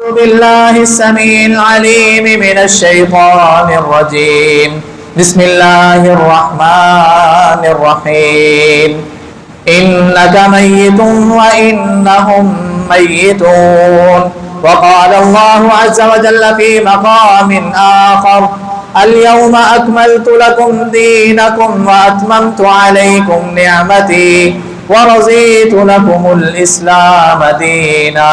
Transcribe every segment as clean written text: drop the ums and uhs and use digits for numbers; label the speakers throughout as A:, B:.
A: أعوذ بالله السميع العليم من الشيطان الرجيم بسم الله الرحمن الرحيم إنك ميت وإنهم ميتون وقال الله عز وجل في مقام آخر اليوم أكملت لكم دينكم وأتممت عليكم نعمتي ورضيت لكم الإسلام دينا۔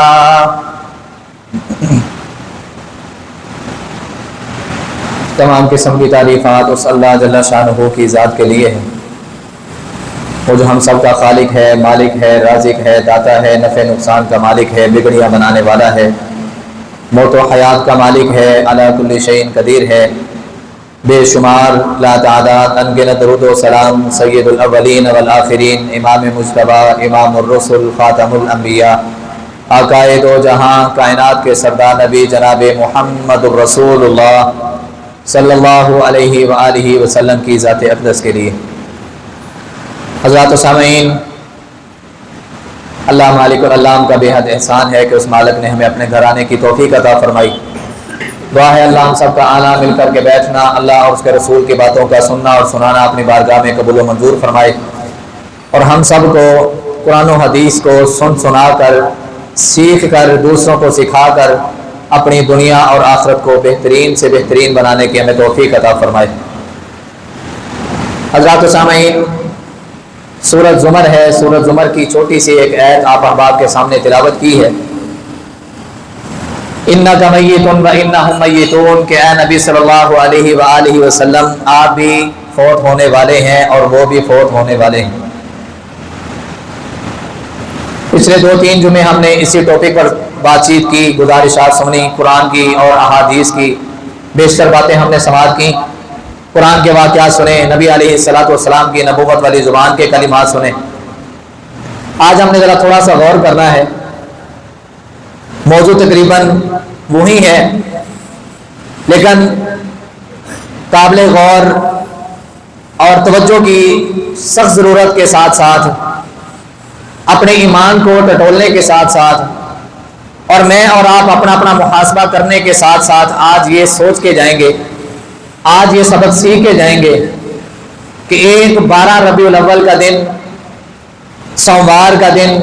A: تمام قسم کی تعریفات اس اللہ جل شانہ کی ذات کے لیے ہیں، وہ جو ہم سب کا خالق ہے، مالک ہے، رازق ہے، داتا ہے، نفع نقصان کا مالک ہے، بگڑیاں بنانے والا ہے، موت و حیات کا مالک ہے، علی کل شیء قدیر ہے۔ بے شمار لا تعداد انگنت درود و سلام سید الاولین والآخرین، امام مجتبی، امام الرسل، خاتم الانبیاء، آقائے دو جہاں، کائنات کے سردار نبی جناب محمد رسول اللہ صلی اللہ علیہ وآلہ وسلم کی ذات اقدس کے لیے۔ حضرات و سامعین، اللہ مالک العلام کا بے حد احسان ہے کہ اس مالک نے ہمیں اپنے گھر آنے کی توفیق عطا فرمائی۔ دعا ہے اللہ ہم سب کا آنا، مل کر کے بیٹھنا، اللہ اور اس کے رسول کی باتوں کا سننا اور سنانا اپنی بارگاہ میں قبول و منظور فرمائے، اور ہم سب کو قرآن و حدیث کو سن سنا کر، سیکھ کر، دوسروں کو سکھا کر اپنی دنیا اور آخرت کو بہترین سے بہترین بنانے کی ہمیں توفیق عطا فرمائے۔ حضرات و سامعین، سورۃ زمر ہے، سورۃ زمر کی چھوٹی سی ایک آیت آپ احباب کے سامنے تلاوت کی ہے۔ انک میت وانہم میتون، کہ اے نبی صلی اللہ علیہ وآلہ وسلم آپ بھی فوت ہونے والے ہیں اور وہ بھی فوت ہونے والے ہیں۔ پچھلے 2-3 جمعے ہم نے اسی ٹاپک پر بات چیت کی، گزارشات سنی، قرآن کی اور احادیث کی بیشتر باتیں ہم نے سماعت کی، قرآن کے واقعات سنے، نبی علیہ السلام کی نبوت والی زبان کے کلمات سنے۔ آج ہم نے ذرا تھوڑا سا غور کرنا ہے، موضوع تقریباً وہی ہے لیکن قابل غور اور توجہ کی سخت ضرورت کے ساتھ ساتھ، اپنے ایمان کو ٹٹولنے کے ساتھ ساتھ، اور میں اور آپ اپنا اپنا محاسبہ کرنے کے ساتھ ساتھ آج یہ سوچ کے جائیں گے، آج یہ سبق سیکھ کے جائیں گے کہ ایک 12 ربیع الاول کا دن، سوموار کا دن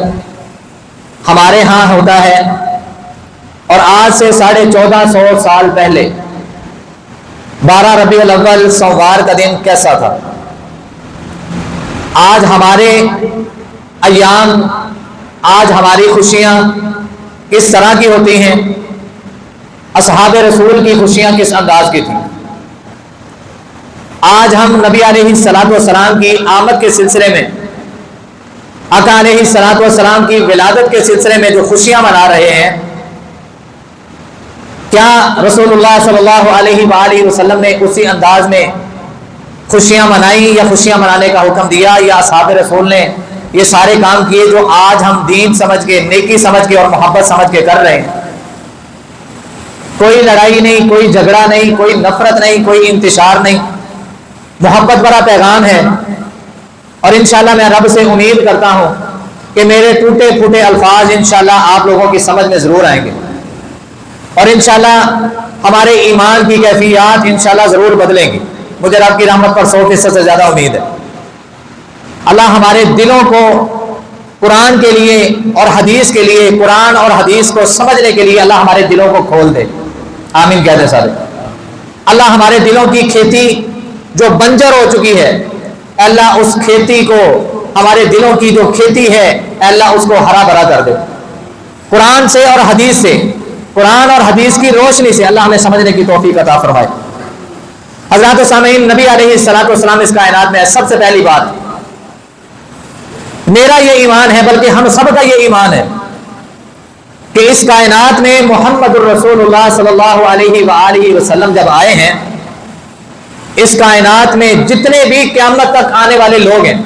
A: ہمارے ہاں ہوتا ہے، اور آج سے 1450 سال پہلے 12 ربیع الاول سوموار کا دن کیسا تھا؟ آج ہمارے ایام، آج ہماری خوشیاں کس طرح کی ہوتی ہیں؟ اصحاب رسول کی خوشیاں کس انداز کی تھیں؟ آج ہم نبی علیہ السلام کی آمد کے سلسلے میں، آقا علیہ السلام کی ولادت کے سلسلے میں جو خوشیاں منا رہے ہیں، کیا رسول اللہ صلی اللہ علیہ وآلہ وسلم نے اسی انداز میں خوشیاں منائی، یا خوشیاں منانے کا حکم دیا، یا اصحاب رسول نے یہ سارے کام کیے جو آج ہم دین سمجھ کے، نیکی سمجھ کے اور محبت سمجھ کے کر رہے ہیں؟ کوئی لڑائی نہیں، کوئی جھگڑا نہیں، کوئی نفرت نہیں، کوئی انتشار نہیں، محبت بڑا پیغام ہے۔ اور انشاءاللہ میں رب سے امید کرتا ہوں کہ میرے ٹوٹے پھوٹے الفاظ انشاءاللہ آپ لوگوں کی سمجھ میں ضرور آئیں گے، اور انشاءاللہ ہمارے ایمان کی کیفیات انشاءاللہ ضرور بدلیں گی۔ مجھے رب کی رحمت پر 100% سے زیادہ امید ہے۔ اللہ ہمارے دلوں کو قرآن کے لیے اور حدیث کے لیے، قرآن اور حدیث کو سمجھنے کے لیے اللہ ہمارے دلوں کو کھول دے، آمین کہہ دیں سارے۔ اللہ ہمارے دلوں کی کھیتی جو بنجر ہو چکی ہے، اللہ اس کھیتی کو، ہمارے دلوں کی جو کھیتی ہے، اللہ اس کو ہرا بھرا کر دے۔ قرآن سے اور حدیث سے، قرآن اور حدیث کی روشنی سے اللہ ہمیں سمجھنے کی توفیق عطا فرمائے۔ حضرات و سامعین، نبی علیہ السلام اس کائنات میں سب سے پہلی بات، میرا یہ ایمان ہے، بلکہ ہم سب کا یہ ایمان ہے کہ اس کائنات میں محمد الرسول اللہ صلی اللہ علیہ وآلہ وسلم جب آئے ہیں، اس کائنات میں جتنے بھی قیامت تک آنے والے لوگ ہیں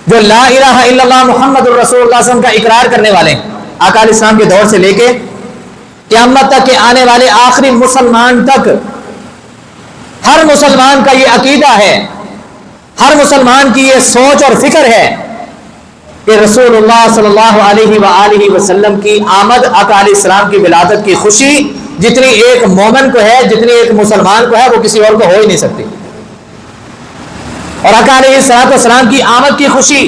A: جو لا الہ الا اللہ محمد الرسول اللہ صلی اللہ علیہ وسلم کا اقرار کرنے والے ہیں، آقا علیہ السلام کے دور سے لے کے قیامت تک کے آنے والے آخری مسلمان تک، ہر مسلمان کا یہ عقیدہ ہے، ہر مسلمان کی یہ سوچ اور فکر ہے کہ رسول اللہ صلی اللہ علیہ وآلہ وسلم کی آمد، آقا علیہ السلام کی ولادت کی خوشی جتنی ایک مومن کو ہے، جتنی ایک مسلمان کو ہے، وہ کسی اور کو ہو ہی نہیں سکتی۔ اور آقا علیہ السلام کی آمد کی خوشی،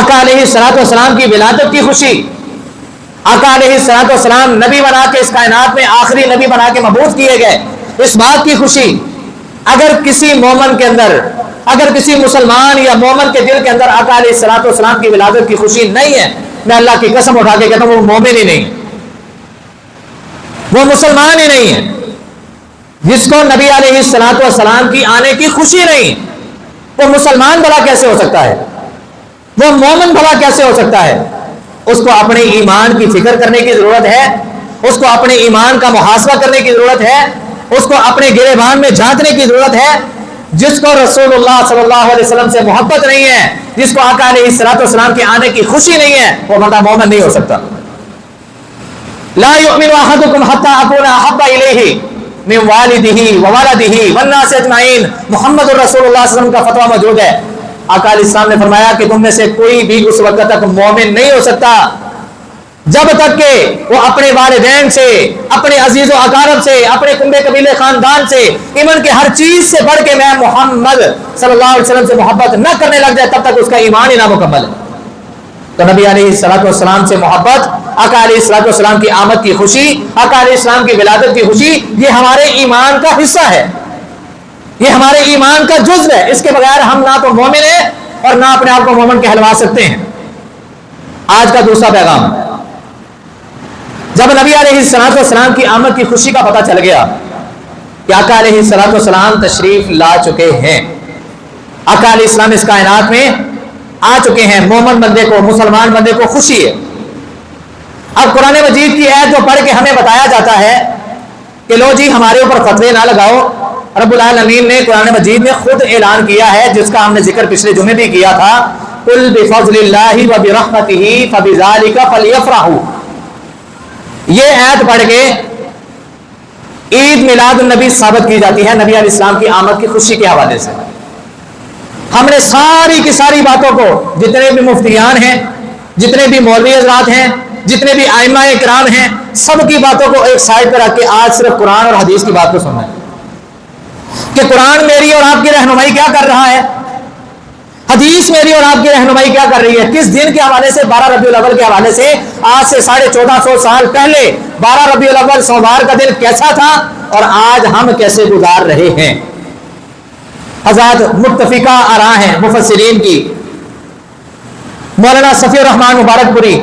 A: آقا علیہ السلام کی ولادت کی خوشی، آقا علیہ السلام نبی بنا کے اس کائنات میں آخری نبی بنا کے مبعوث کیے گئے، اس بات کی خوشی اگر کسی مومن کے اندر، اگر کسی مسلمان یا مومن کے دل کے اندر آقا علیہ السلام کی ولادت کی خوشی نہیں ہے، میں اللہ کی قسم اٹھا کے کہتا ہوں وہ مومن ہی نہیں، وہ مسلمان ہی نہیں ہے۔ جس کو نبی علیہ السلام کی آنے کی خوشی نہیں، وہ مسلمان بھلا کیسے ہو سکتا ہے؟ وہ مومن بھلا کیسے ہو سکتا ہے؟ اس کو اپنے ایمان کی فکر کرنے کی ضرورت ہے، اس کو اپنے ایمان کا محاسبہ کرنے کی ضرورت ہے، اس کو اپنے گریبان میں جھانکنے کی ضرورت ہے۔ جس کو رسول اللہ صلی اللہ علیہ وسلم سے محبت نہیں ہے، جس کو آقا علیہ السلام کے آنے کی خوشی نہیں ہے، وہ بندہ مومن نہیں ہو سکتا۔ لا یؤمن احدکم حتی اکون احب الیہ من والدہ وولدہ والناس اجمعین، محمد رسول اللہ صلی اللہ علیہ وسلم کا فتویٰ موجود ہے۔ آقا علیہ السلام نے فرمایا کہ تم میں سے کوئی بھی اس وقت تک مومن نہیں ہو سکتا جب تک کہ وہ اپنے والدین سے، اپنے عزیز و اقارب سے، اپنے کنبے قبیلے خاندان سے، ایمان کے ہر چیز سے بڑھ کے میں محمد صلی اللہ علیہ وسلم سے محبت نہ کرنے لگ جائے، تب تک اس کا ایمان ہی نامکمل ہے۔ تو نبی علیہ السلام سے محبت، آقا علیہ السلام کی آمد کی خوشی، آقا علیہ السلام کی ولادت کی خوشی، یہ ہمارے ایمان کا حصہ ہے، یہ ہمارے ایمان کا جزو ہے۔ اس کے بغیر ہم نہ تو مومن ہیں اور نہ اپنے آپ کو مومن کہلوا سکتے ہیں۔ آج کا دوسرا پیغام، جب نبی علیہ السلام کی آمد کی خوشی کا پتہ چل گیا کہ آقا علیہ السلام تشریف لا چکے ہیں، آقا علیہ السلام اس کائنات میں آ چکے ہیں، مومن بندے کو، مسلمان بندے کو خوشی ہے۔ اب قرآن مجید کی آیت جو پڑھ کے ہمیں بتایا جاتا ہے کہ لو جی ہمارے اوپر فتوے نہ لگاؤ، رب العالمین نے قرآن مجید میں خود اعلان کیا ہے، جس کا ہم نے ذکر پچھلے جمعے بھی کیا تھا، قل بفضل اللہ وبرحمتہ فبذلک فلیفرحوا۔ یہ آیت پڑھ کے عید میلاد النبی ثابت کی جاتی ہے نبی علیہ السلام کی آمد کی خوشی کے حوالے سے۔ ہم نے ساری کی ساری باتوں کو، جتنے بھی مفتیان ہیں، جتنے بھی مولوی حضرات ہیں، جتنے بھی ائمہ کرام ہیں، سب کی باتوں کو ایک سائڈ پہ رکھ کے آج صرف قرآن اور حدیث کی بات کو سننا ہے کہ قرآن میری اور آپ کی رہنمائی کیا کر رہا ہے، حدیث میری اور آپ کی رہنمائی کیا کر رہی ہے۔ کس دن کے حوالے سے؟ 12 ربیع الاول کے حوالے سے۔ آج سے 1450 سال پہلے 12 ربیع الاول سوموار کا دن کیسا تھا اور آج ہم کیسے گزار رہے ہیں۔ حضرات متفقہ آراء ہیں مفسرین کی۔ مولانا صفی الرحمان مبارک پوری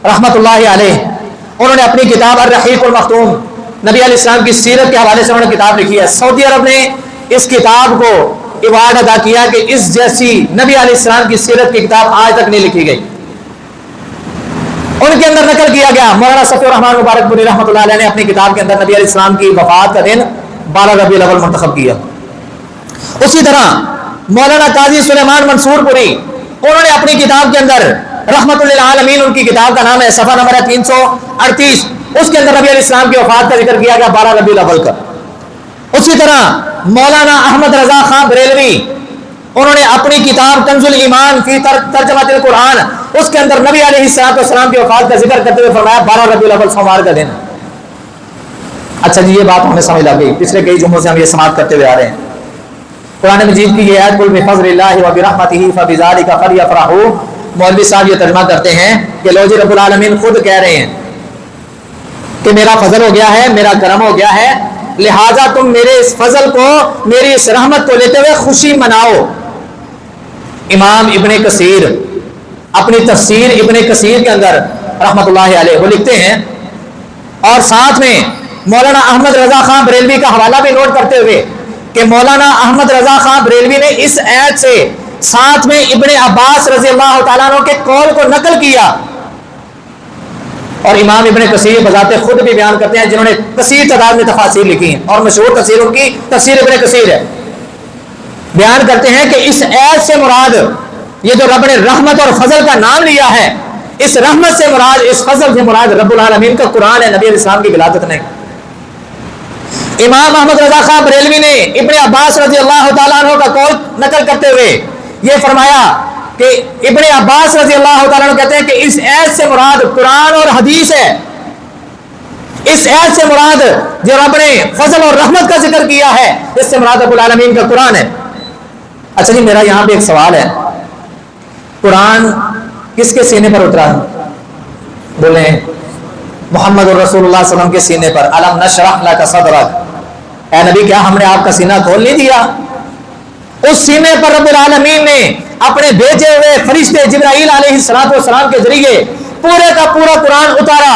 A: رحمت اللہ علیہ، انہوں نے اپنی کتاب الرحیق المختوم نبی علیہ السلام کی سیرت کے حوالے سے انہوں نے کتاب لکھی ہے۔ سعودی عرب نے اس کتاب کو ایوارڈ ادا کیا کہ اس جیسی نبی علیہ السلام کی سیرت کی کتاب آج تک نہیں لکھی گئی۔ ان کے اندر نقل کیا گیا، مولانا صفی الرحمان مبارک پوری رحمۃ اللہ علیہ نے اپنی کتاب کے اندر نبی علیہ السلام کی وفات کا دن 12 ربیع الاول منتخب کیا۔ اسی طرح مولانا قاضی سلیمان منصور پوری، انہوں نے اپنی کتاب کے اندر رحمت للعالمین، ان کی کتاب کا نام ہے، صفحہ نمبر ہے 338، اس کے اندر نبی علیہ السلام کی وفات کا ذکر کیا گیا 12 ربیع الاول کا۔ اسی طرح مولانا احمد رضا خان بریلوی، انہوں نے اپنی کتاب کنز الایمان فی ترجمہ القرآن، اس کے اندر نبی علیہ السلام کی وفات کا ذکر کرتے ہوئے فرمایا 12 ربیع الاول سوموار کا دن۔ اچھا جی، یہ بات ہمیں سمجھ لگ گئی، پچھلے کئی جمعوں سے ہم یہ سماعت کرتے ہوئے آ رہے ہیں۔ قرآن مجید کی یہ آیت قل بفضل اللہ وبرحمتہ فبذلک فلیفرحوا، مولوی صاحب یہ ترجمہ کرتے ہیں کہ لو جی رب العالمین خود کہہ رہے ہیں کہ میرا فضل ہو گیا ہے، میرا کرم ہو گیا ہے، لہٰذا تم میرے اس فضل کو، میری اس رحمت کو لیتے ہوئے خوشی مناؤ۔ امام ابن کثیر اپنی تفسیر ابن کثیر کے اندر رحمت اللہ علیہ وہ لکھتے ہیں، اور ساتھ میں مولانا احمد رضا خان بریلوی کا حوالہ بھی نوٹ کرتے ہوئے کہ مولانا احمد رضا خان بریلوی نے اس آیت سے ساتھ میں ابن عباس رضی اللہ تعالیٰ عنہ کے قول کو نقل کیا۔ اور امام ابن کثیر بذات خود بھی بیان کرتے ہیں، جنہوں نے کثیر تعداد میں تفاسیر لکھی ہیں، اور مشہور تفسیر ان کی تفسیر ابن کثیر ہے، بیان کرتے ہیں کہ اس آیت سے مراد، یہ جو رب نے رحمت اور فضل کا نام لیا ہے، اس رحمت سے مراد، اس فضل سے مراد رب العالمین کا قرآن ہے، نبی علیہ السلام کی ولادت نہیں۔ امام احمد رضا خان بریلوی نے ابن عباس رضی اللہ تعالیٰ عنہ کا قول نقل کرتے ہوئے یہ فرمایا کہ ابن عباس رضی اللہ تعالیٰ عنہ کہتے ہیں کہ اس ایت سے مراد قرآن اور حدیث ہے. اس ایت سے مراد جو رب نے فضل اور رحمت کا ذکر کیا ہے اس سے مراد رب العالمین کا قرآن ہے. اچھا جی میرا یہاں پہ ایک سوال ہے, قرآن کس کے سینے پر اترا ہے؟ بولیں محمد الرسول اللہ صلی اللہ علیہ وسلم کے سینے پر. الم نشرح لک صدرک, اے نبی کیا ہم نے آپ کا سینہ کھول نہیں دیا؟ اس سینے پر رب العالمین نے اپنے بھیجے ہوئے فرشتے جبرائیل علیہ السلام کے ذریعے پورے کا پورا قرآن اتارا,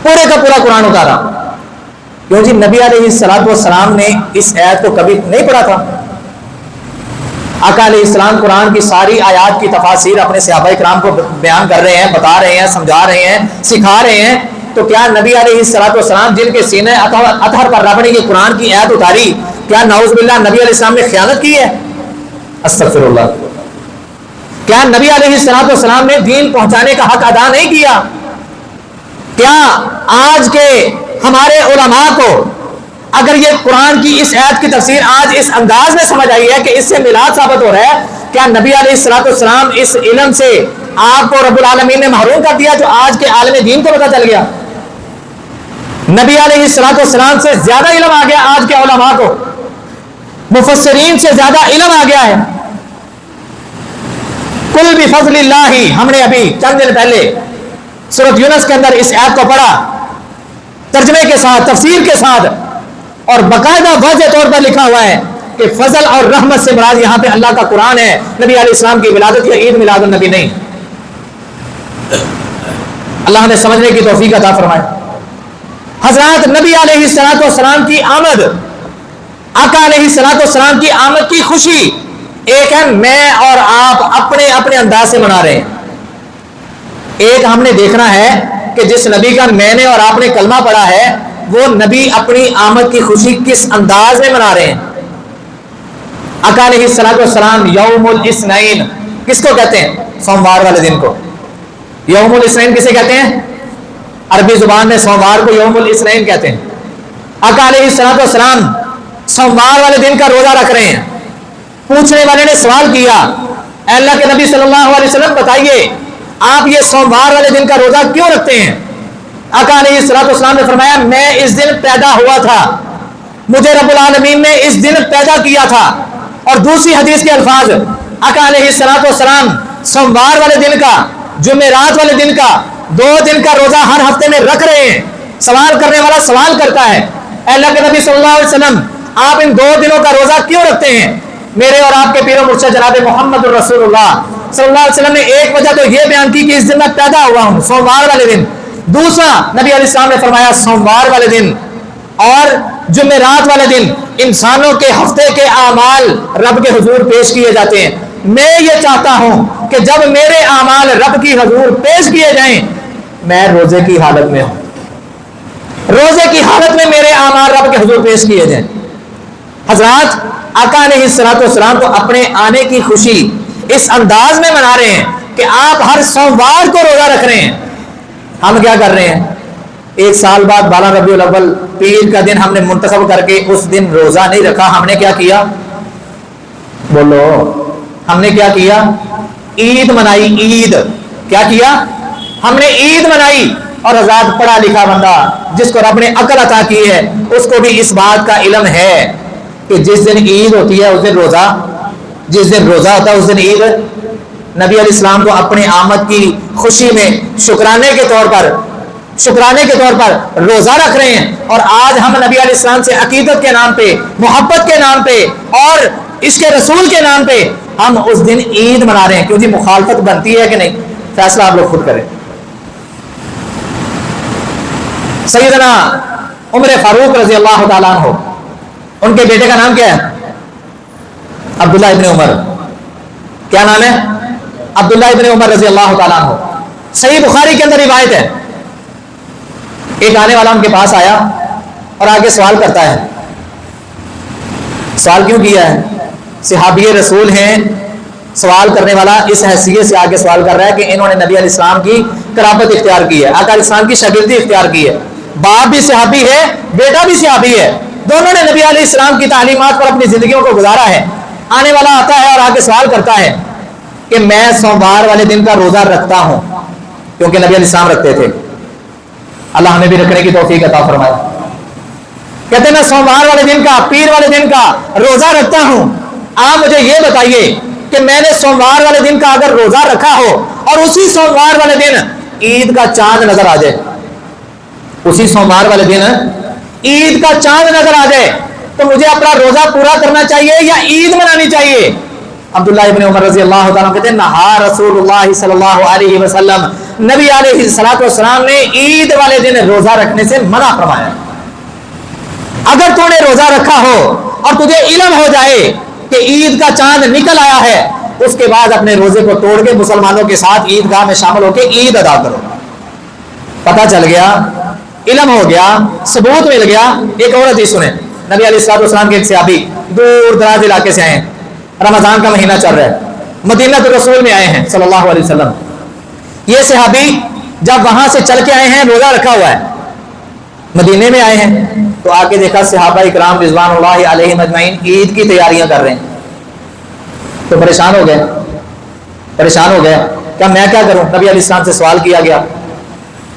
A: پورے کا پورا قرآن اتارا. کیوں جی نبی علیہ السلام نے اس آیت کو کبھی نہیں پڑھا تھا؟ آقا علیہ السلام قرآن کی ساری آیات کی تفاسیر اپنے صحابہ کرام کو بیان کر رہے ہیں, بتا رہے ہیں, سمجھا رہے ہیں, سکھا رہے ہیں. تو کیا نبی علیہ السلام جن کے سینے اطہر پر رب نے یہ قرآن کی آیت اتاری, کیا نعوذ باللہ نبی علیہ السلام نے خیانت کی ہے؟ استغفر اللہ. کیا نبی علیہ السلام نے دین پہنچانے کا حق ادا نہیں کیا؟ کیا آج کے ہمارے علماء کو اگر یہ قرآن کی اس آیت کی تفسیر آج اس انداز میں سمجھ آئی ہے کہ اس سے میلاد ثابت ہو رہا ہے, کیا نبی علیہ السلام اس علم سے آپ کو رب العالمین نے محروم کر دیا جو آج کے عالم دین کو پتہ چل گیا؟ نبی علیہ السلام سے زیادہ علم آ گیا آج کے علماء کو, مفسرین سے زیادہ علم آ گیا ہے. کل بفضل اللہ, ہم نے ابھی چند دن پہلے سورۃ یونس کے اندر اس آیت کو پڑھا ترجمے کے ساتھ, تفسیر کے ساتھ, اور باقاعدہ واضح طور پر لکھا ہوا ہے کہ فضل اور رحمت سے مراد یہاں پہ اللہ کا قرآن ہے, نبی علیہ السلام کی ولادت یا عید میلاد النبی نہیں. اللہ ہمیں سمجھنے کی توفیق عطا فرمائے. حضرات نبی علیہ السلام کی آمد, آقا علیہ السلام کی آمد کی خوشی ایک ہے میں اور آپ اپنے اپنے انداز سے منا رہے ہیں. ایک ہم نے دیکھنا ہے کہ جس نبی کا میں نے اور آپ نے کلمہ پڑھا ہے وہ نبی اپنی آمد کی خوشی کس انداز میں منا رہے ہیں. آقا علیہ السلام یوم الاثنین کس کو کہتے ہیں؟ سوموار والے دن کو. یوم الاثنین کسے کہتے ہیں؟ عربی زبان میں سوموار کو یوم الاثنین کہتے ہیں. آقا علیہ السلام سوموار والے دن کا روزہ رکھ رہے ہیں. پوچھنے والے نے سوال کیا, اے اللہ کے نبی صلی اللہ علیہ وسلم بتائیے آپ یہ سوموار والے دن کا روزہ کیوں رکھتے ہیں؟ آقا علیہ السلام نے فرمایا میں اس دن پیدا ہوا تھا, مجھے رب العالمین نے اس دن پیدا کیا تھا. اور دوسری حدیث کے الفاظ آقا علیہ السلام سوموار والے دن کا, جمعرات والے دن کا, 2 دن کا روزہ ہر ہفتے میں رکھ رہے ہیں. سوال کرنے والا سوال کرتا ہے, اے اللہ کے نبی صلی اللہ علیہ وسلم آپ ان 2 دنوں کا روزہ کیوں رکھتے ہیں؟ میرے اور آپ کے پیر و مرشد جناب محمد الرسول اللہ صلی اللہ علیہ وسلم نے ایک وجہ تو یہ بیان کی کہ اس دن میں پیدا ہوا ہوں, سوموار والے دن. دوسرا نبی علیہ السلام نے فرمایا سوموار والے دن اور جمعرات والے دن انسانوں کے ہفتے کے اعمال رب کے حضور پیش کیے جاتے ہیں. میں یہ چاہتا ہوں کہ جب میرے اعمال رب کی حضور پیش کیے جائیں میں روزے کی حالت میں ہوں, روزے کی حالت میں میرے اعمال رب کے حضور پیش کیے جائیں. حضرات آقا علیہ السلام کو اپنے آنے کی خوشی اس انداز میں منا رہے ہیں کہ آپ ہر سوموار کو روزہ رکھ رہے ہیں. ہم کیا کر رہے ہیں؟ 1 سال بعد 12 ربیع الاول پیر کا دن ہم نے منتخب کر کے اس دن روزہ نہیں رکھا. ہم نے کیا کیا؟ بولو, ہم نے کیا کیا؟ عید منائی. عید کیا کیا؟ ہم نے عید منائی. اور حضرات پڑھا لکھا بندہ جس کو رب نے عقل عطا کی ہے اس کو بھی اس بات کا علم ہے کہ جس دن عید ہوتی ہے اس دن روزہ, جس دن روزہ ہوتا ہے اس دن عید. نبی علیہ السلام کو اپنے آمد کی خوشی میں شکرانے کے طور پر روزہ رکھ رہے ہیں. اور آج ہم نبی علیہ السلام سے عقیدت کے نام پہ, محبت کے نام پہ اور عشق رسول کے نام پہ ہم اس دن عید منا رہے ہیں. کیوں جی مخالفت بنتی ہے کہ نہیں؟ فیصلہ آپ لوگ خود کریں. سیدنا عمر فاروق رضی اللہ تعالیٰ عنہ, ان کے بیٹے کا نام کیا ہے؟ عبداللہ ابن عمر. کیا نام ہے؟ عبداللہ ابن عمر رضی اللہ تعالیٰ عنہ. صحیح بخاری کے اندر روایت ہے, ایک آنے والا ان کے پاس آیا اور آگے سوال کرتا ہے. سوال کیوں کیا ہے؟ صحابی رسول ہیں, سوال کرنے والا اس حیثیت سے آگے سوال کر رہا ہے کہ انہوں نے نبی علیہ السلام کی قرابت اختیار کی ہے, آقا علیہ السلام کی شاگردی اختیار کی ہے, باپ بھی صحابی ہے, بیٹا بھی صحابی ہے, دونوں نے نبی علیہ السلام کی تعلیمات پر اپنی زندگیوں کو گزارا ہے. آنے والا آتا ہے اور آگے سوال کرتا ہے کہ میں سوموار والے دن کا روزہ رکھتا ہوں، کیونکہ نبی علیہ السلام رکھتے تھے، اللہ ہمیں بھی رکھنے کی توفیق عطا فرمائے۔ کہتے ہیں میں سوموار والے دن کا، پیر والے دن کا روزہ رکھتا ہوں، آپ مجھے یہ بتائیے کہ میں نے سوموار والے دن کا اگر روزہ رکھا ہو اور اسی سوموار والے دن عید کا چاند نظر آ جائے، اسی سوموار والے دن عید کا چاند نظر آ جائے، تو مجھے اپنا روزہ پورا کرنا چاہیے یا عید منانی چاہیے؟ عبداللہ ابن عمر رضی اللہ تعالیٰ کہتے ہیں نہا رسول اللہ صلی اللہ علیہ وسلم، نبی علیہ الصلوۃ والسلام نے عید والے دن روزہ رکھنے سے منع فرمایا۔ اگر تو نے روزہ رکھا ہو اور تجھے علم ہو جائے کہ عید کا چاند نکل آیا ہے، اس کے بعد اپنے روزے کو توڑ کے مسلمانوں کے ساتھ عید گاہ میں شامل ہو کے عید ادا کرو۔ پتہ چل گیا، علم ہو گیا، ثبوت مل گیا۔ ایک اور حدیث سنیں، نبی علیہ الصلوۃ والسلام کے ایک صحابی دور دراز علاقے سے آئے ہیں، رمضان کا مہینہ چل رہا ہے، مدینہ الرسول میں آئے ہیں صلی اللہ علیہ وسلم۔ یہ صحابی جب وہاں سے چل کے آئے ہیں، روزہ رکھا ہوا ہے، مدینے میں آئے ہیں، تو آ کے دیکھا صحابہ اکرام رضوان اللہ علیہم اجمعین عید کی تیاریاں کر رہے ہیں، تو پریشان ہو گئے کہ میں کیا کروں؟ نبی علیہ السلام سے سوال کیا گیا،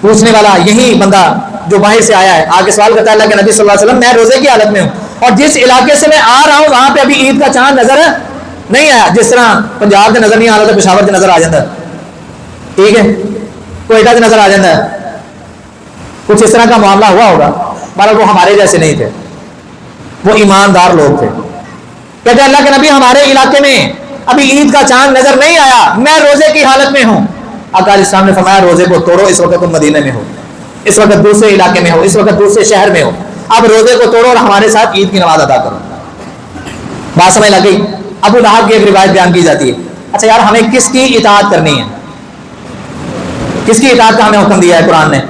A: پوچھنے والا یہی بندہ جو باہر سے آیا ہے آگے سوال کرتا ہے اللہ کے نبی صلی اللہ علیہ وسلم میں روزے کی حالت میں ہوں اور جس علاقے سے میں آ رہا ہوں وہاں پہ ابھی عید کا چاند نظر نہیں آیا، جس طرح پنجاب سے نظر نہیں آ رہا تھا پشاور سے نظر آ جاتا ہے، ٹھیک ہے، کوئٹہ سے نظر آ جاتا ہے، کچھ اس طرح کا معاملہ ہوا ہوگا، مگر وہ ہمارے جیسے نہیں تھے، وہ ایماندار لوگ تھے۔ کہتے اللہ کے نبی ہمارے علاقے میں ابھی عید کا چاند نظر نہیں آیا، میں روزے کی حالت میں ہوں۔ آقا علیہ السلام نے فرمایا روزے کو توڑو، اس وقت تم مدینے میں ہو، اس وقت دوسرے علاقے میں ہو، اس وقت دوسرے شہر میں ہو، اب روزے کو توڑو اور ہمارے ساتھ عید کی نماز ادا کرو۔ بات سمجھ لگ گئی؟ ابو لہب کی ایک روایت بیان کی جاتی ہے، اچھا یار ہمیں کس کی اطاعت کرنی ہے؟ کس کی اطاعت کا ہمیں حکم دیا ہے قرآن نے؟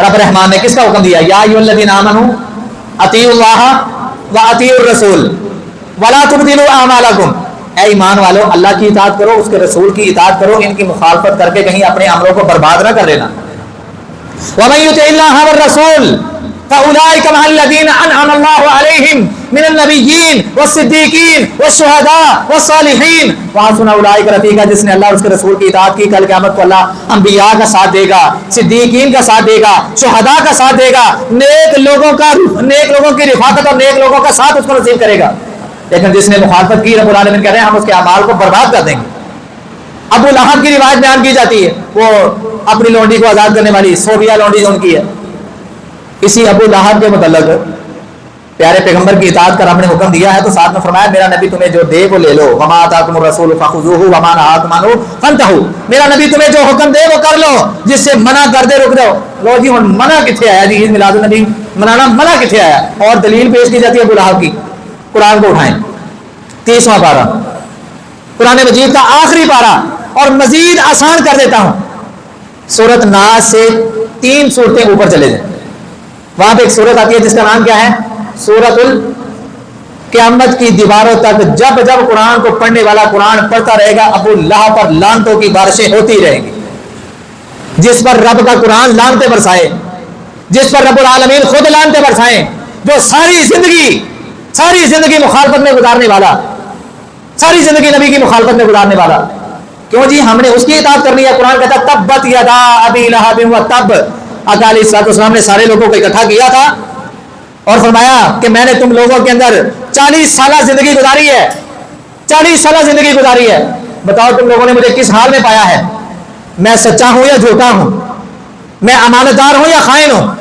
A: رب رحمان نے کس کا حکم دیا؟ یا ایھا الذین آمنوا اطیعوا اللہ واطیعوا الرسول ولا تبطلوا اعمالکم، اے ایمان والو اللہ کی اطاعت کرو، اس کے رسول کی اطاعت کرو، ان کی مخالفت کر کے کہیں اپنے عملوں کو برباد نہ کر لینا۔ ومن یطع اللہ والرسول فاولئک مع الذین انعم اللہ علیہم من النبیین والصدیقین والشہداء والصالحین وحسن اولئک رفیقا، جس نے اللہ اور اس کے رسول کی اطاعت کی کل قیامت کو اللہ انبیاء کا ساتھ دے گا، صدیقین کا ساتھ دے گا، شہداء کا ساتھ دے گا، نیک لوگوں کی رفاقت اور نیک لوگوں کا ساتھ اس کو نصیب کرے گا۔ لیکن جس نے مخالفت کی رب العالمین کہہ رہے ہیں ہم اس کے اعمال کو برباد کر دیں گے۔ ابو لہب کی روایت بیان کی جاتی ہے، وہ اپنی لونڈی کو آزاد کرنے والی صوفیہ لونڈی جو ان کی ہے، اسی ابو لہب کے متعلق پیارے پیغمبر کی اطاعت کا رب نے حکم دیا ہے تو ساتھ میں فرمایا میرا نبی تمہیں جو دے وہ لے لو، وما آتاکم الرسول فخذوہ وما نہاکم عنہ فانتہوا، میرا نبی تمہیں جو حکم دے وہ کر لو، جس سے منع کر دے رک جاؤ۔ لو جی ہن منع کتنے آیا جی؟ عید میلاد النبی منانا منع کتنے آیا؟ اور دلیل پیش کی جاتی ہے ابو لہب کی، قرآن کو اٹھائیں 30واں پارہ قرآن مجید کا آخری پارہ، اور مزید آسان کر دیتا ہوں، سورۃ ناس سے 3 سورتیں اوپر چلے جائیں، وہاں پہ ایک سورت آتی ہے جس کا نام کیا ہے؟ سورۃ القیامت کی دیواروں تک جب جب قرآن کو پڑھنے والا قرآن پڑھتا رہے گا ابو لہب پر لعنتوں کی بارشیں ہوتی رہیں گی۔ جس پر رب کا قرآن لعنتیں برسائے، جس پر رب العالمین خود لعنتیں برسائیں، جو ساری زندگی مخالفت میں گزارنے والا، ساری زندگی نبی کی مخالفت میں گزارنے والا، کیوں جی ہم نے اس کی اطاعت کرنی ہے۔ قرآن کہتا ہے تبت یدا ابی لہب وتب، آقا علیہ الصلوۃ والسلام نے سارے لوگوں کو اکٹھا کیا تھا اور فرمایا کہ میں نے تم لوگوں کے اندر 40 سالہ زندگی گزاری ہے، 40 سالہ زندگی گزاری ہے، بتاؤ تم لوگوں نے مجھے کس حال میں پایا ہے؟ میں سچا ہوں یا جھوٹا ہوں؟ میں امانت دار ہوں یا خائن ہوں؟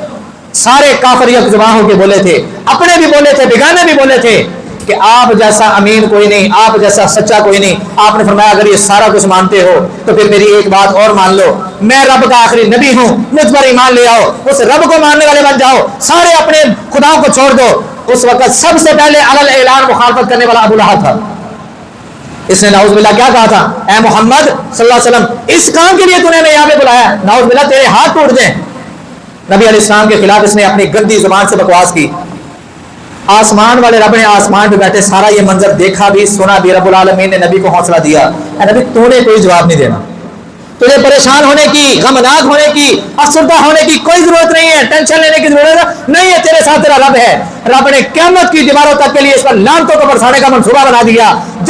A: سارے کافر یک زباں ہو کے بولے تھے، اپنے بھی بولے تھے، بیگانے بھی بولے تھے کہ آپ جیسا امین کوئی نہیں، آپ جیسا سچا کوئی نہیں۔ آپ نے فرمایا اگر یہ سارا کچھ مانتے ہو تو پھر میری ایک بات اور مان لو، میں رب کا آخری نبی ہوں، مجھ پر ایمان لے آؤ، اس رب کو ماننے والے بن جاؤ، سارے اپنے خداؤں کو چھوڑ دو۔ اس وقت سب سے پہلے علل اعلان مخالفت کرنے والا ابو لہب تھا۔ اس نے نعوذ باللہ کیا کہا تھا؟ اے محمد صلی اللہ علیہ وسلم اس کام کے لیے تو نے یہاں پہ بلایا، نعوذ باللہ تیرے ہاتھ ٹوٹ جائیں۔ نبی علیہ السلام کے خلاف اس نے اپنی گندی زبان سے بکواس کی۔ آسمان والے رب نے آسمان پہ بیٹھے سارا یہ منظر دیکھا بھی سنا بھی، رب العالمین نے نبی کو حوصلہ دیا، اے نبی تو نے کوئی جواب نہیں دینا، تجھے پریشان ہونے کی، غمناک ہونے کی، افسردہ ہونے کی کوئی ضرورت نہیں ہے، ٹینشن لینے کی ضرورت نہیں ہے، تیرے ساتھ تیرا رب ہے۔ رب نے قیامت کی دیواروں تک کے لیے اس پر لعنتوں کو برسانے کا منصوبہ بنا دیا۔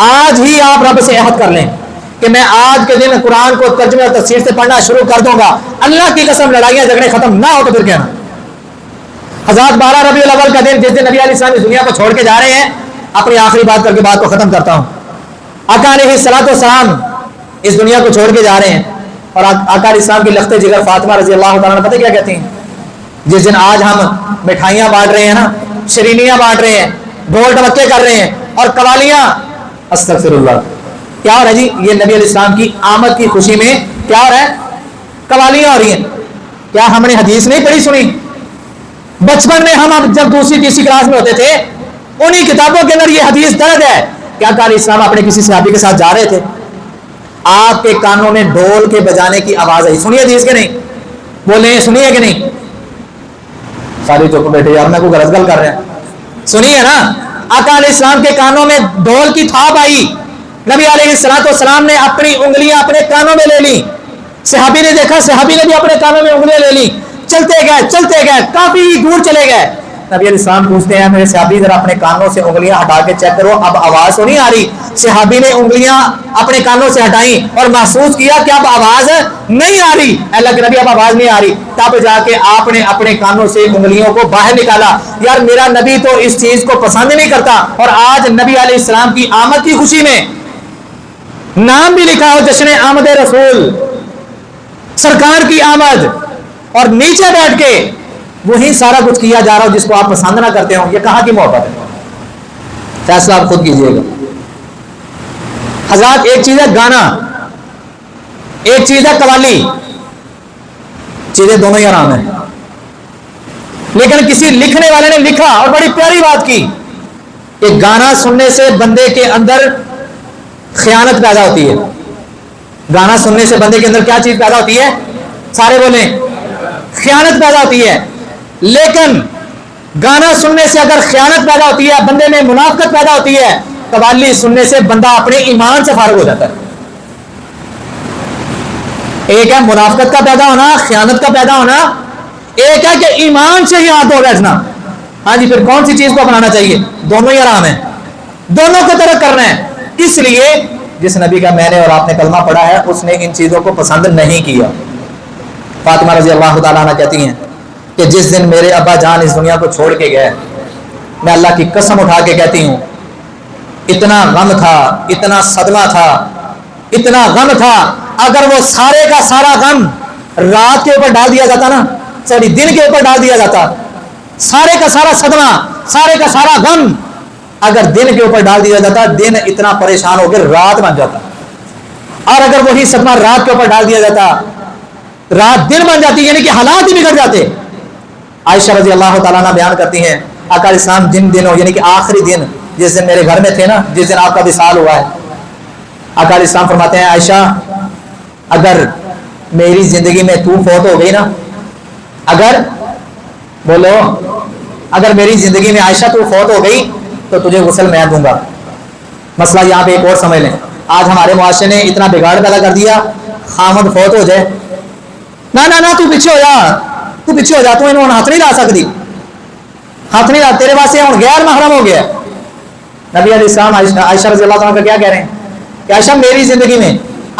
A: آج ہی آپ رب سے عہد کر لیں کہ میں آج کے دن قرآن کو ترجمے اور تفسیر سے پڑھنا شروع کر دوں گا، اللہ کی قسم لڑائیاں جھگڑے ختم نہ ہو تو پھر کہنا۔ حضرات 12 ربیع الاول کا دن جس دن نبی علیہ السلام اس دنیا کو چھوڑ کے جا رہے ہیں، اپنی آخری بات کر کے بات کو ختم کرتا ہوں۔ آقا علیہ الصلوۃ والسلام اس دنیا کو چھوڑ کے جا رہے ہیں اور آقا علیہ السلام کی لخت جگر فاطمہ رضی اللہ تعالیٰ عنہ پتہ کیا کہتی ہیں؟ جس دن آج ہم مٹھائیاں بانٹ رہے ہیں نا، شرینیاں بانٹ رہے ہیں، ڈھول ڈمکے کر رہے ہیں اور قوالیاں، استغفر اللہ، کیا ہو رہا ہے جی؟ یہ نبی علیہ السلام کی آمد کی خوشی میں کیا ہو رہا ہے؟ قوالیاں ہو رہی ہیں۔ کیا ہم نے حدیث نہیں پڑھی سنی؟ بچپن میں ہم جب دوسری تیسری کلاس میں ہوتے تھے، انہی کتابوں کے اندر یہ حدیث درج ہے کہ آقا علیہ السلام اپنے کسی صحابی کے ساتھ جا رہے تھے، آپ کے کانوں میں ڈھول کے بجانے کی آواز آئی۔ سنیے حدیث کہ نہیں؟ بولے سنیے کہ نہیں؟ ساری چپ بیٹھے یار، میں کوئی غلط گل کر رہے ہیں؟ سنیے نا، آقا علیہ السلام کے کانوں میں ڈھول کی تھاپ آئی، نبی علیہ الصلوۃ والسلام نے اپنی انگلیاں اپنے کانوں میں لے لی، صحابی نے دیکھا، صحابی نے بھی اپنے کانوں میں انگلیاں لے لی، چلتے گئے کافی دور چلے گئے۔ نبی علیہ السلام پوچھتے ہیں میرے صحابی ذرا اپنے کانوں سے انگلیاں ہٹا کے چیک کرو، اب آواز تو نہیں آ رہی؟ صحابی نے انگلیاں اپنے کانوں سے ہٹائیں اور محسوس کیا کہ اب آواز نہیں آ رہی، اللہ کے نبی اب آواز نہیں آ رہی، تب جا کے آپ نے اپنے کانوں سے انگلیوں کو باہر نکالا۔ یار میرا نبی تو اس چیز کو پسند نہیں کرتا، اور آج نبی علیہ السلام کی آمد کی خوشی میں نام بھی لکھا ہو جشن آمد رسول، سرکار کی آمد، اور نیچے بیٹھ کے وہی سارا کچھ کیا جا رہا ہو جس کو آپ پسند نہ کرتے ہو، یہ کہاں کی محبت ہے؟ فیصلہ آپ خود کیجئے گا۔ حضرات ایک چیز ہے گانا، ایک چیز ہے قوالی، چیزیں دونوں ہی حرام ہیں، لیکن کسی لکھنے والے نے لکھا اور بڑی پیاری بات کی کہ گانا سننے سے بندے کے اندر خیانت پیدا ہوتی ہے۔ گانا سننے سے بندے کے اندر کیا چیز پیدا ہوتی ہے؟ سارے بولیں، خیانت پیدا ہوتی ہے۔ لیکن گانا سننے سے اگر خیانت پیدا ہوتی ہے، بندے میں منافقت پیدا ہوتی ہے، قوالی سننے سے بندہ اپنے ایمان سے فارغ ہو جاتا ہے۔ ایک ہے منافقت کا پیدا ہونا، خیانت کا پیدا ہونا، ایک ہے کہ ایمان سے ہی ہاتھ دھو بیٹھنا۔ ہاں جی، پھر کون سی چیز کو اپنانا چاہیے؟ دونوں ہی حرام ہیں، دونوں کو ترک کرنا ہے۔ اس لیے جس نبی کا میں نے اور آپ نے کلمہ پڑھا ہے، اس نے ان چیزوں کو پسند نہیں کیا۔ فاطمہ رضی اللہ تعالیٰ عنہ کہتی ہیں کہ جس دن میرے ابا جان اس دنیا کو چھوڑ کے گئے، میں اللہ کی قسم اٹھا کے کہتی ہوں، اتنا غم تھا، اتنا صدمہ تھا، اتنا غم تھا، اگر وہ سارے کا سارا غم رات کے اوپر ڈال دیا جاتا نا، ساری دن کے اوپر ڈال دیا جاتا، سارے کا سارا صدمہ، سارے کا سارا غم اگر دن کے اوپر ڈال دیا جاتا، دن اتنا پریشان ہو کے رات بن جاتا، اور اگر وہی صدمہ رات کے اوپر ڈال دیا جاتا، رات دن بن جاتی، یعنی کہ حالات ہی بگڑ جاتے۔ عائشہ رضی اللہ تعالیٰ عنہ بیان کرتی ہیں آقا علیہ السلام جن دنوں، یعنی کہ آخری دن جس دن میرے گھر میں تھے نا، جس دن آپ کا وصال ہوا ہے، آقا علیہ السلام فرماتے ہیں عائشہ اگر میری زندگی میں تو فوت ہو گئی نا، اگر بولو اگر میری زندگی میں عائشہ تو فوت ہو گئی تو تجھے غسل میں دوں گا۔ مسئلہ یہاں پہ ایک اور سمجھ لیں، آج ہمارے معاشرے نے اتنا بگاڑ پیدا کر دیا، خامد فوت ہو جائے، نہ تو پیچھے ہو جا، تو پیچھے ہو جا، تو انہوں ہاتھ نہیں لا سکتی، ہاتھ نہیں لا، تیرے واسطے ہوں غیر محرم ہو گیا۔ نبی علیہ السلام عائشہ رضی اللہ عنہ کا کیا کہہ رہے ہیں کہ عائشہ میری زندگی میں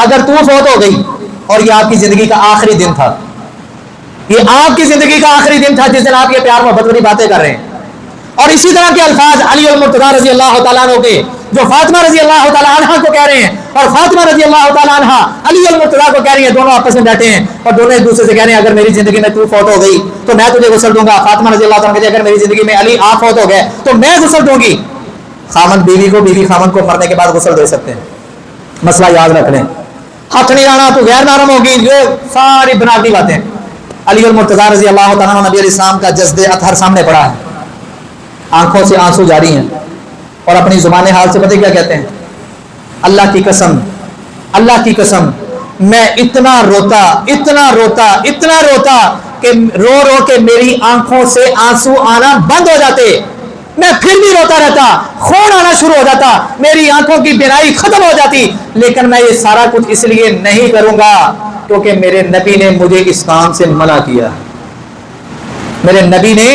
A: اگر تو فوت ہو گئی، اور یہ آپ کی زندگی کا آخری دن تھا، یہ آپ کی زندگی کا آخری دن تھا جس دن آپ یہ پیار محبت والی باتیں کر رہے ہیں، اور اسی طرح کے الفاظ علی المرتضیٰ رضی اللہ تعالیٰ عنہ کے جو فاطمہ رضی اللہ تعالیٰ عنہ کو کہہ رہے ہیں، اور فاطمہ رضی اللہ تعالیٰ عنہ علی المرتضیٰ کو کہہ رہی ہیں، دونوں آپس میں بیٹھے ہیں اور دونوں ایک دوسرے سے کہہ رہے ہیں اگر میری زندگی میں تو فوت ہو گئی تو میں تجھے غسل دوں گا۔ فاطمہ رضی اللہ تعالیٰ کہتے ہیں اگر میری زندگی میں علی آپ فوت ہو گئے تو میں غسل دوں گی۔ خامن بیوی کو، بیوی خامن کو مرنے کے بعد غسل دے سکتے ہیں، مسئلہ یاد رکھ لیں۔ ہاتھ نہیں لانا تو غیر محرم ہوگی، یہ ساری بناوٹی باتیں۔ علی المرتضیٰ رضی اللہ تعالیٰ عنہ نبی علیہ السلام کا جسد اطہر سامنے پڑا ہے، آنکھوں سے آنسو جاری ہیں، اور اپنی زبان حال سے پتہ کیا کہتے ہیں؟ اللہ کی قسم، اللہ کی قسم، میں اتنا روتا اتنا روتا اتنا روتا کہ رو رو کے میری آنکھوں سے آنسو آنا بند ہو جاتے، میں پھر بھی روتا رہتا، خون آنا شروع ہو جاتا، میری آنکھوں کی بینائی ختم ہو جاتی، لیکن میں یہ سارا کچھ اس لیے نہیں کروں گا کیونکہ میرے نبی نے مجھے اس کام سے منع کیا، میرے نبی نے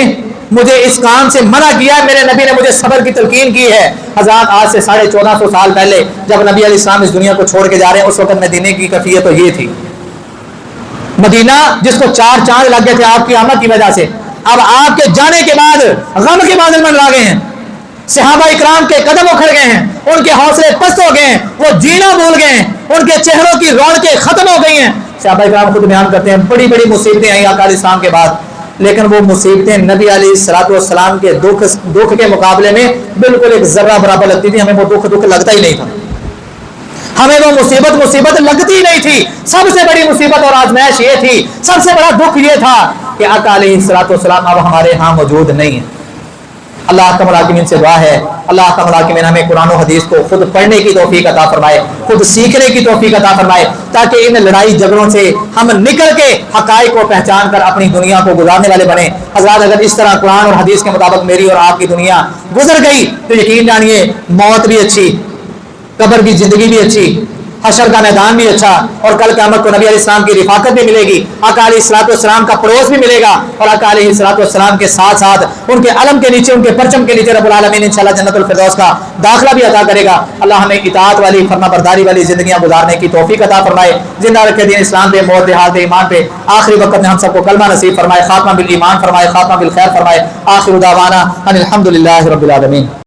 A: مجھے اس کام سے منع کیا ہے، میرے نبی نے مجھے صبر کی تلقین کی ہے۔ حضرات آج سے 1450 سال پہلے جب نبی علیہ السلام اس دنیا کو چھوڑ کے جا رہے ہیں، اس وقت مدینے کی کیفیت تو یہ تھی۔ مدینہ جس کو 4 چاند لگ گئے تھے آپ کی آمد کی وجہ سے، اب آپ کے جانے کے بعد غم کے بادل منڈرا گئے ہیں، صحابہ اکرام کے قدم اکھڑ گئے ہیں، ان کے حوصلے پست ہو گئے ہیں، وہ جینا بھول گئے ہیں، ان کے چہروں کی رونقیں ختم ہو گئی ہیں۔ صحابہ اکرام خود بیان کرتے ہیں بڑی بڑی مصیبتیں آئیں آقا علیہ السلام کے بعد، لیکن وہ مصیبتیں نبی علیہ السلام کے دکھ کے مقابلے میں بالکل ایک ذرہ برابر لگتی تھی۔ ہمیں وہ دکھ لگتا ہی نہیں تھا، ہمیں وہ مصیبت لگتی نہیں تھی۔ سب سے بڑی مصیبت اور آزمائش یہ تھی، سب سے بڑا دکھ یہ تھا کہ آقا علیہ السلام اب ہمارے ہاں موجود نہیں ہیں۔ اللہ اکرم الحاکمین سے دعا ہے، اللہ اکرم الحاکمین ہمیں قرآن و حدیث کو خود پڑھنے کی توفیق عطا فرمائے، خود سیکھنے کی توفیق عطا فرمائے، تاکہ ان لڑائی جھگڑوں سے ہم نکل کے حقائق کو پہچان کر اپنی دنیا کو گزارنے والے بنیں۔ حضرات اگر اس طرح قرآن اور حدیث کے مطابق میری اور آپ کی دنیا گزر گئی تو یقین جانیے موت بھی اچھی، قبر کی زندگی بھی اچھی، حشر کا میدان بھی اچھا، اور کل قیامت کو نبی علیہ السلام کی رفاقت بھی ملے گی، آقا علیہ السلام کا پڑوس بھی ملے گا، اور آقا علیہ السلام کے ساتھ ساتھ ان کے علم کے نیچے، ان کے پرچم کے نیچے رب العالمین انشاءاللہ جنت الفردوس کا داخلہ بھی عطا کرے گا۔ اللہ ہمیں اطاعت والی، فرما برداری والی زندگیاں گزارنے کی توفیق عطا فرمائے، زندہ رکھے دین اسلام پہ، موت حال ایمان پہ، آخری وقت میں ہم سب کو کلمہ نصیب فرمائے، خاتمہ بالایمان فرمائے، خاتمہ بالخیر فرمائے، آخر دعوانا ان الحمدللہ رب العالمین۔